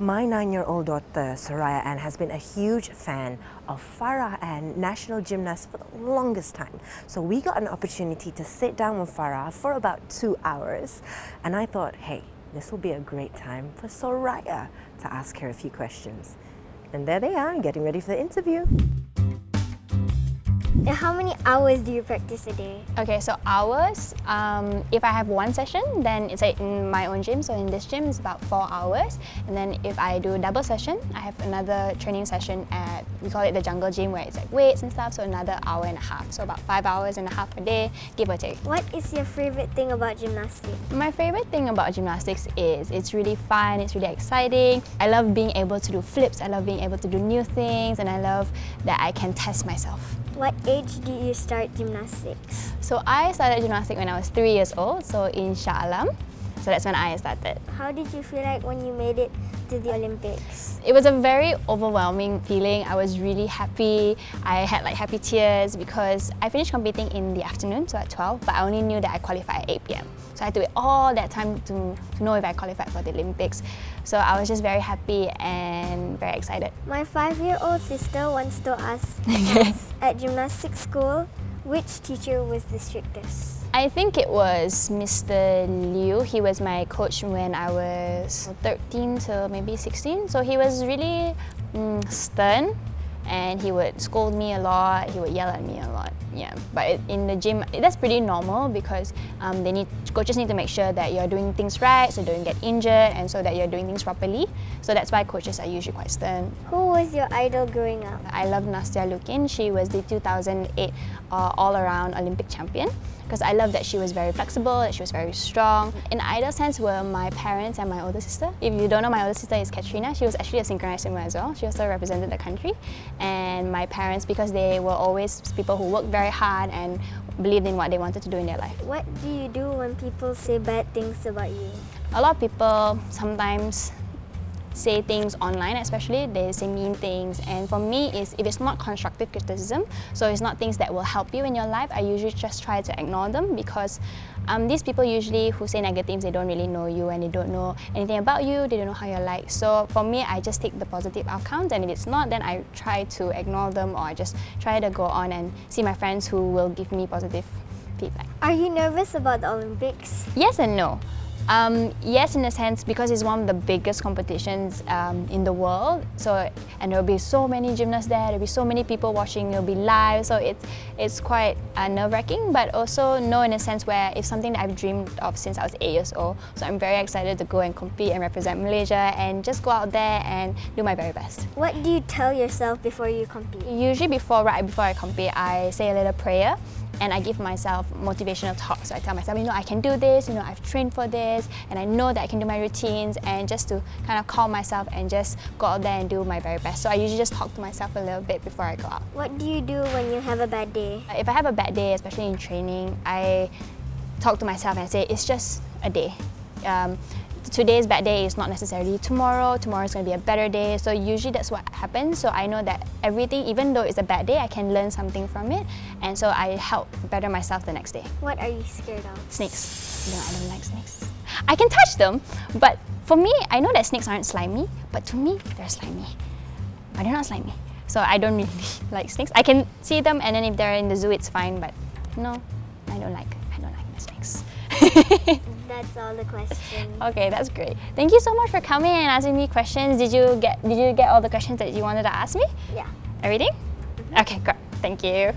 My 9-year-old daughter, Soraya Ann, has been a huge fan of Farah Ann, national gymnast, for the longest time. So we got an opportunity to sit down with Farah for about 2 hours. And I thought, hey, this will be a great time for Soraya to ask her a few questions. And there they are, getting ready for the interview. And how many hours do you practice a day? Okay, so hours, if I have one session, then it's like in my own gym. So in this gym, it's about 4 hours. And then if I do a double session, I have another training session at, we call it the jungle gym, where it's like weights and stuff. So another hour and a half. So about 5 hours and a half a day, give or take. What is your favorite thing about gymnastics? My favorite thing about gymnastics is it's really fun, it's really exciting. I love being able to do flips, I love being able to do new things, and I love that I can test myself. What age do you start gymnastics? So I started gymnastics when I was 3 years old, so in Shah Alam. So that's when I started. How did you feel like when you made it to the Olympics? It was a very overwhelming feeling. I was really happy. I had like happy tears because I finished competing in the afternoon, so at 12, but I only knew that I qualified at 8 p.m. So I had to wait all that time to know if I qualified for the Olympics. So I was just very happy and very excited. My 5-year-old sister wants to ask us, at gymnastics school, which teacher was the strictest? I think it was Mr. Liu. He was my coach when I was 13 to maybe 16. So he was really stern, and he would scold me a lot, he would yell at me a lot. Yeah, but in the gym, that's pretty normal because coaches need to make sure that you're doing things right, so you don't get injured, and so that you're doing things properly. So that's why coaches are usually quite stern. Who was your idol growing up? I love Nastya Lukin. She was the 2008 all-around Olympic champion, because I love that she was very flexible, that she was very strong. In idol sense were my parents and my older sister. If you don't know, my older sister is Katrina. She was actually a synchronized swimmer as well. She also represented the country. And my parents, because they were always people who worked very hard and believed in what they wanted to do in their life. What do you do when people say bad things about you? A lot of people sometimes say things online, especially they say mean things, and for me, if it's not constructive criticism, so it's not things that will help you in your life, I usually just try to ignore them, because these people usually who say negative things, they don't really know you and they don't know anything about you, they don't know how you're like. So for me, I just take the positive outcomes, and if it's not, then I try to ignore them, or I just try to go on and see my friends who will give me positive feedback. Are you nervous about the Olympics? Yes and no. Yes, in a sense, because it's one of the biggest competitions in the world. So, and there will be so many gymnasts there. There will be so many people watching. It will be live. So it's quite nerve-wracking, but also no, in a sense where it's something that I've dreamed of since I was 8 years old. So I'm very excited to go and compete and represent Malaysia and just go out there and do my very best. What do you tell yourself before you compete? Usually right before I compete, I say a little prayer. And I give myself motivational talks. So I tell myself, I can do this, I've trained for this, and I know that I can do my routines, and just to kind of calm myself and just go out there and do my very best. So I usually just talk to myself a little bit before I go out. What do you do when you have a bad day? If I have a bad day, especially in training, I talk to myself and I say, it's just a day. Today's bad day is not necessarily tomorrow. Tomorrow is going to be a better day. So usually that's what happens. So I know that everything, even though it's a bad day, I can learn something from it. And so I help better myself the next day. What are you scared of? Snakes. No, I don't like snakes. I can touch them, but for me, I know that snakes aren't slimy, but to me, they're slimy. But they're not slimy. So I don't really like snakes. I can see them, and then if they're in the zoo, it's fine, but no, I don't like the snakes. That's all the questions. Okay, that's great. Thank you so much for coming and asking me questions. Did you get all the questions that you wanted to ask me? Yeah. Everything? Okay, good. Thank you.